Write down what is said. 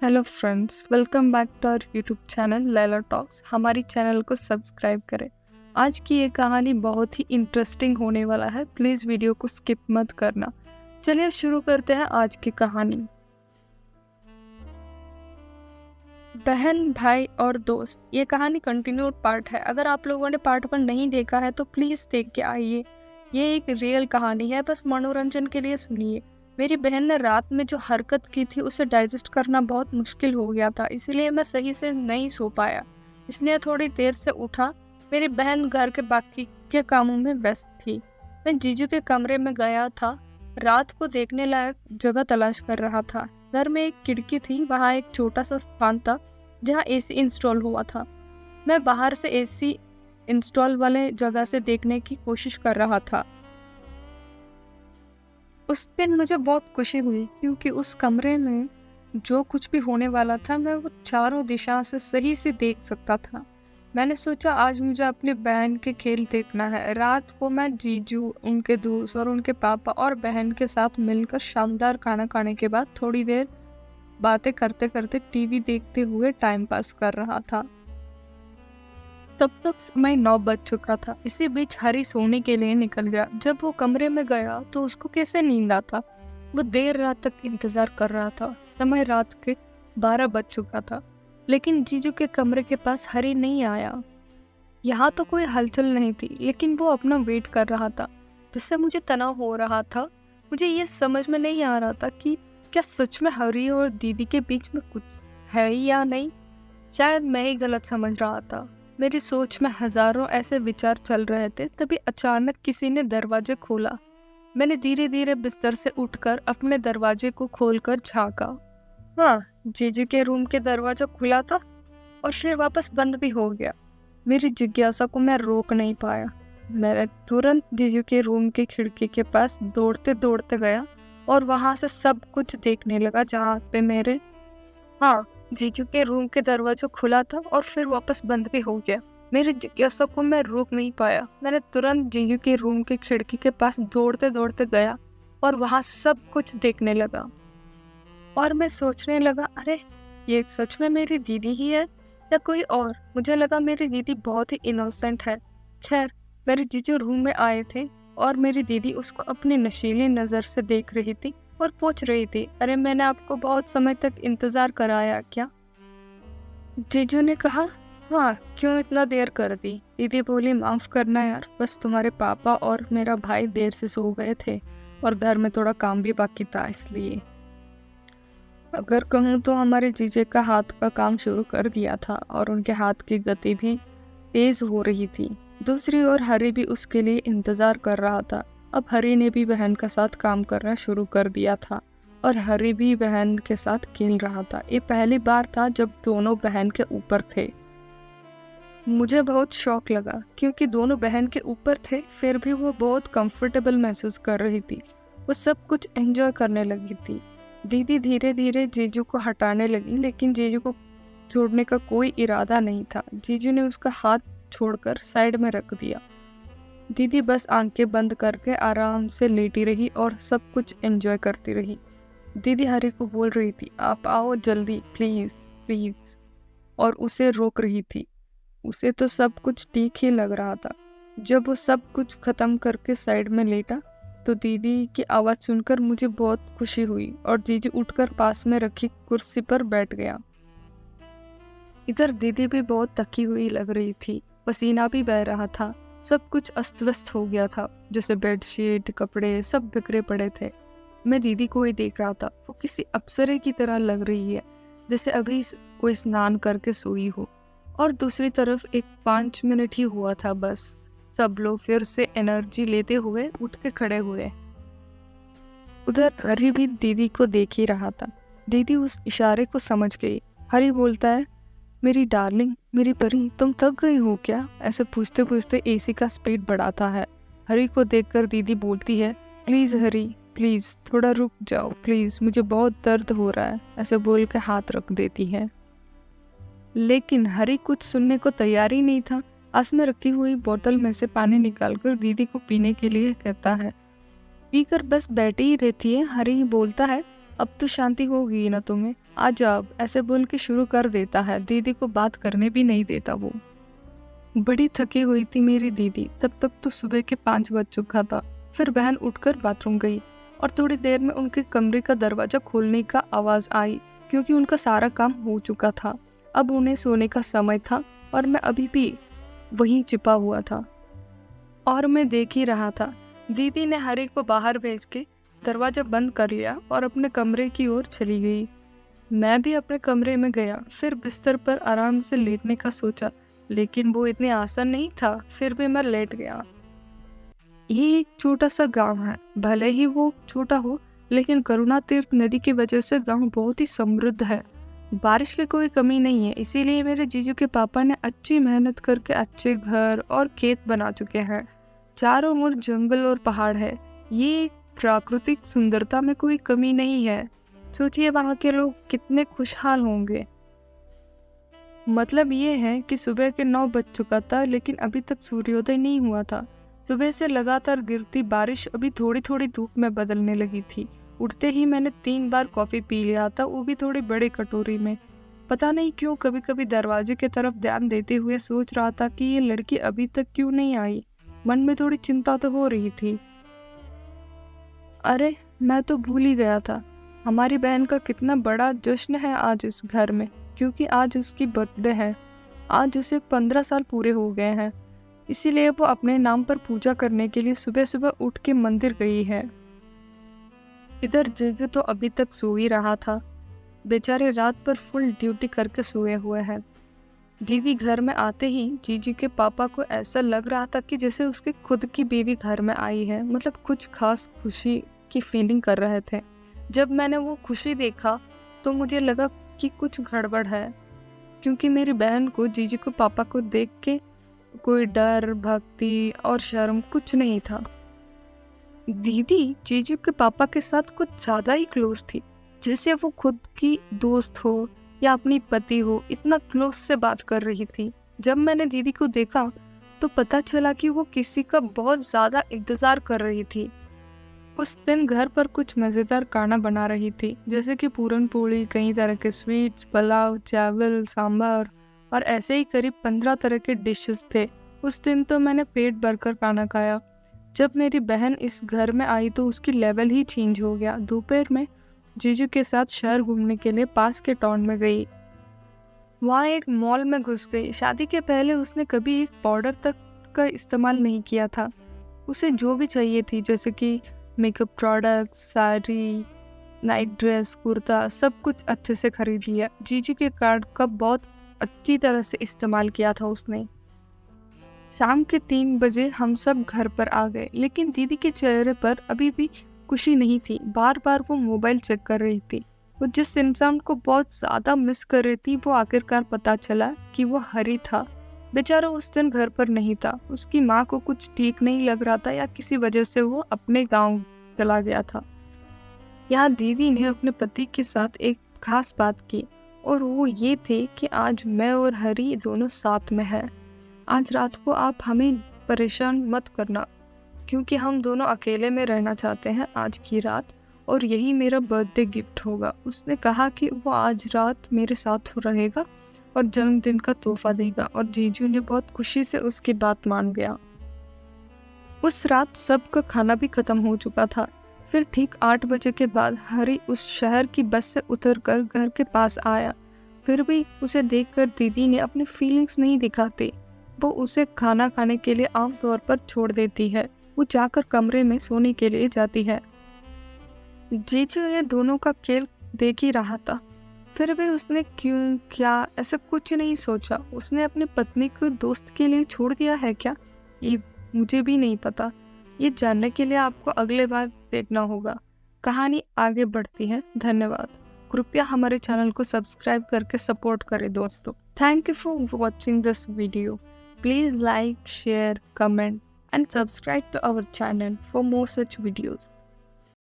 Hello friends, welcome back to our YouTube channel Laila Talks. हमारी channel को subscribe करें। आज की ये कहानी बहुत ही इंटरेस्टिंग होने वाला है, प्लीज़ वीडियो को स्किप मत करना। चलिए शुरू करते हैं आज की कहानी। बहन, भाई और दोस्त, ये कहानी कंटिन्यूड पार्ट है। अगर आप लोगों ने पार्ट 1 नहीं देखा है तो प्लीज़ देख के आइए। ये एक रियल कहानी है, बस मनोरंजन के लिए सुनिए। मेरी बहन ने रात में जो हरकत की थी उसे डाइजेस्ट करना बहुत मुश्किल हो गया था, इसलिए मैं सही से नहीं सो पाया, इसलिए थोड़ी देर से उठा। मेरी बहन घर के बाकी के कामों में व्यस्त थी। मैं जीजू के कमरे में गया था, रात को देखने लायक जगह तलाश कर रहा था। घर में एक खिड़की थी, वहाँ एक छोटा सा स्थान था जहाँ एसी इंस्टॉल हुआ था। मैं बाहर से एसी इंस्टॉल वाले जगह से देखने की कोशिश कर रहा था। उस दिन मुझे बहुत खुशी हुई क्योंकि उस कमरे में जो कुछ भी होने वाला था मैं वो चारों दिशा से सही से देख सकता था। मैंने सोचा आज मुझे अपनी बहन के खेल देखना है। रात को मैं जीजू, उनके दोस्त और उनके पापा और बहन के साथ मिलकर शानदार खाना खाने के बाद थोड़ी देर बातें करते करते टीवी देखते हुए टाइम पास कर रहा था। तब तक समय 9 बज चुका था। इसी बीच हरी सोने के लिए निकल गया। जब वो कमरे में गया तो उसको कैसे नींद आता। वो देर रात तक इंतजार कर रहा था। समय रात के 12 बज चुका था, लेकिन जीजू के कमरे के पास हरी नहीं आया। यहाँ तो कोई हलचल नहीं थी, लेकिन वो अपना वेट कर रहा था, जिससे मुझे तनाव हो रहा था। मुझे ये समझ में नहीं आ रहा था कि क्या सच में हरी और दीदी के बीच में कुछ है या नहीं। शायद मैं ही गलत समझ रहा था। मेरी सोच में हजारों ऐसे विचार चल रहे थे, तभी अचानक किसी ने दरवाजे खोला। मैंने धीरे धीरे बिस्तर से उठकर अपने दरवाजे को खोलकर झाँका। हाँ, जीजू के रूम के दरवाजा खुला था और फिर वापस बंद भी हो गया। मेरी जिज्ञासा को मैं रोक नहीं पाया। मैं तुरंत जीजू के रूम की खिड़की के पास दौड़ते दौड़ते गया और वहां से सब कुछ देखने लगा जहाँ पे मेरे जीजू के रूम के दरवाजा खुला था और फिर वापस बंद भी हो गया। मेरी जिज्ञासा को मैं रोक नहीं पाया। मैंने तुरंत जीजू के रूम की खिड़की के पास दौड़ते दौड़ते गया और वहां सब कुछ देखने लगा। और मैं सोचने लगा, अरे ये सच में मेरी दीदी ही है या कोई और। मुझे लगा मेरी दीदी बहुत ही इनोसेंट है। खैर, मेरे जीजू रूम में आए थे और मेरी दीदी उसको अपनी नशीली नजर से देख रही थी और पूछ रही थी, अरे मैंने आपको बहुत समय तक इंतजार कराया क्या। जीजू ने कहा, हाँ, क्यों इतना देर कर दी। दीदी बोली, माफ करना यार, बस तुम्हारे पापा और मेरा भाई देर से सो गए थे और घर में थोड़ा काम भी बाकी था, इसलिए। अगर कहूँ तो हमारे जीजे का हाथ का काम शुरू कर दिया था और उनके हाथ की गति भी तेज हो रही थी। दूसरी ओर हरी भी उसके लिए इंतजार कर रहा था। अब हरी ने भी बहन का साथ काम करना शुरू कर दिया था और हरी भी बहन के साथ खेल रहा था। ये पहली बार था जब दोनों बहन के ऊपर थे। मुझे बहुत शौक लगा क्योंकि दोनों बहन के ऊपर थे, फिर भी वो बहुत कंफर्टेबल महसूस कर रही थी। वो सब कुछ एंजॉय करने लगी थी। दीदी धीरे धीरे जीजू को हटाने लगी, लेकिन जीजू को छोड़ने का कोई इरादा नहीं था। जीजू ने उसका हाथ छोड़कर साइड में रख दिया। दीदी बस आंखें बंद करके आराम से लेटी रही और सब कुछ एंजॉय करती रही। दीदी हरी को बोल रही थी, आप आओ जल्दी, प्लीज प्लीज, और उसे रोक रही थी। उसे तो सब कुछ ठीक ही लग रहा था। जब वो सब कुछ खत्म करके साइड में लेटा तो दीदी की आवाज सुनकर मुझे बहुत खुशी हुई और जीजू उठकर पास में रखी कुर्सी पर बैठ गया। इधर दीदी भी बहुत थकी हुई लग रही थी, पसीना भी बह रहा था। सब कुछ अस्त व्यस्त हो गया था, जैसे बेडशीट, कपड़े सब बिखरे पड़े थे। मैं दीदी को ही देख रहा था। वो किसी अप्सरे की तरह लग रही है, जैसे अभी कोई स्नान करके सोई हो। और दूसरी तरफ एक 5 मिनट ही हुआ था बस। सब लोग फिर से एनर्जी लेते हुए उठ के खड़े हुए। उधर हरी भी दीदी को देख ही रहा था। दीदी उस इशारे को समझ गई। हरी बोलता है, मेरी डार्लिंग, मेरी परी, तुम थक गई हो क्या। ऐसे पूछते पूछते एसी का स्पीड बढ़ाता है। हरी को देखकर दीदी बोलती है, प्लीज हरी, प्लीज थोड़ा रुक जाओ प्लीज, मुझे बहुत दर्द हो रहा है। ऐसे बोल के हाथ रख देती है, लेकिन हरी कुछ सुनने को तैयार ही नहीं था। पास में रखी हुई बोतल में से पानी निकालकर दीदी को पीने के लिए कहता है। पीकर बस बैठी ही रहती है। हरी बोलता है, अब तो शांति हो गई ना तुम्हें, आ जाओ, ऐसे बोल के शुरू कर देता है। दीदी को बात करने भी नहीं देता वो। बड़ी थकी हुई थी मेरी दीदी। तब तक तो सुबह के 5 बज चुका था। फिर बहन उठकर बाथरूम गई और थोड़ी देर में उनके कमरे का दरवाजा खोलने का आवाज आई, क्योंकि उनका सारा काम हो चुका था। अब उन्हें सोने का समय था और मैं अभी भी वहीं छिपा हुआ था और मैं देख ही रहा था। दीदी ने हरी को बाहर भेज के दरवाजा बंद कर लिया और अपने कमरे की ओर चली गई। मैं भी अपने कमरे में गया। फिर बिस्तर पर आराम से लेटने का सोचा, लेकिन वो इतनी आसान नहीं था। फिर भी मैं लेट गया। ये एक छोटा सा गांव है। भले ही वो छोटा हो, लेकिन करुणा तीर्थ नदी की वजह से गांव बहुत ही समृद्ध है। बारिश की कोई कमी नहीं है, इसीलिए मेरे जीजू के पापा ने अच्छी मेहनत करके अच्छे घर और खेत बना चुके हैं। चारों ओर जंगल और पहाड़ है। ये प्राकृतिक सुंदरता में कोई कमी नहीं है। सोचिए वहाँ के लोग कितने खुशहाल होंगे। मतलब ये है कि सुबह के 9 बज चुका था, लेकिन अभी तक सूर्योदय नहीं हुआ था। सुबह से लगातार गिरती बारिश अभी थोड़ी थोड़ी धूप में बदलने लगी थी। उठते ही मैंने 3 बार कॉफी पी लिया था, वो भी थोड़ी बड़ी कटोरी में। पता नहीं क्यों कभी कभी दरवाजे की तरफ ध्यान देते हुए सोच रहा था कि ये लड़की अभी तक क्यों नहीं आई। मन में थोड़ी चिंता तो हो रही थी। अरे, मैं तो भूल ही गया था, हमारी बहन का कितना बड़ा जश्न है आज इस घर में, क्योंकि आज उसकी बर्थडे है। आज उसे 15 साल पूरे हो गए हैं, इसीलिए वो अपने नाम पर पूजा करने के लिए सुबह सुबह उठ के मंदिर गई है। इधर जीजू तो अभी तक सो ही रहा था। बेचारे रात पर फुल ड्यूटी करके सोए हुए हैं। दीदी घर में आते ही जीजू के पापा को ऐसा लग रहा था कि जैसे उसकी खुद की बीवी घर में आई है। मतलब कुछ खास खुशी की फीलिंग कर रहे थे। जब मैंने वो खुशी देखा तो मुझे लगा कि कुछ गड़बड़ है, क्योंकि मेरी बहन को जीजू को पापा को देख के कोई डर, भक्ति और शर्म कुछ नहीं था। दीदी जीजू के पापा के साथ कुछ ज्यादा ही क्लोज थी, जैसे वो खुद की दोस्त हो या अपनी पति हो, इतना क्लोज से बात कर रही थी। जब मैंने दीदी को देखा तो पता चला कि वो किसी का बहुत ज्यादा इंतजार कर रही थी। उस दिन घर पर कुछ मजेदार खाना बना रही थी, जैसे कि पूरन पोली, कई तरह के स्वीट्स, पुलाव, चावल, सांभर और ऐसे ही करीब 15 तरह के डिशेस थे। उस दिन तो मैंने पेट भरकर खाना खाया। जब मेरी बहन इस घर में आई तो उसकी लेवल ही चेंज हो गया। दोपहर में जीजू के साथ शहर घूमने के लिए पास के टाउन में गई। वहाँ एक मॉल में घुस गई। शादी के पहले उसने कभी एक पाउडर तक का इस्तेमाल नहीं किया था। उसे जो भी चाहिए थी, जैसे कि makeup products, sari, night dress, kurta, सब कुछ अच्छे से खरीद लिया। जीजू के कार्ड का बहुत अच्छी तरह से इस्तेमाल किया था उसने। शाम के 3 बजे हम सब घर पर आ गए, लेकिन दीदी के चेहरे पर अभी भी खुशी नहीं थी। बार बार वो मोबाइल चेक कर रही थी। वो जिस इंसान को बहुत ज्यादा मिस कर रही थी, वो आखिरकार पता चला कि वो हरी था। बेचारा उस दिन घर पर नहीं था। उसकी माँ को कुछ ठीक नहीं लग रहा था या किसी वजह से वो अपने गांव चला गया था। यहाँ दीदी ने अपने पति के साथ एक खास बात की, और वो ये थे कि आज मैं और हरी दोनों साथ में हैं। आज रात को आप हमें परेशान मत करना, क्योंकि हम दोनों अकेले में रहना चाहते हैं आज की रात, और यही मेरा बर्थडे गिफ्ट होगा। उसने कहा कि वो आज रात मेरे साथ रहेगा और जन्मदिन का तोहफा देगा, और जीजू ने बहुत खुशी से उसकी बात मान गया। उस रात सबका खाना भी खत्म हो चुका था। फिर ठीक 8 बजे के बाद हरी उस शहर की बस से उतरकर घर के पास आया। फिर भी उसे देखकर दीदी ने अपनी फीलिंग्स नहीं दिखाती। वो उसे खाना खाने के लिए आमतौर पर छोड़ देती है। वो जाकर कमरे में सोने के लिए जाती है। जीजू ये दोनों का खेल देख ही रहा था। फिर भी उसने क्यों, क्या, ऐसा कुछ नहीं सोचा। उसने अपनी पत्नी को दोस्त के लिए छोड़ दिया है क्या? ये मुझे भी नहीं पता। ये जानने के लिए आपको अगले बार देखना होगा। कहानी आगे बढ़ती है। धन्यवाद। कृपया हमारे चैनल को सब्सक्राइब करके सपोर्ट करें दोस्तों। Thank you for watching this video. Please like, share, comment and subscribe to our channel for more such videos.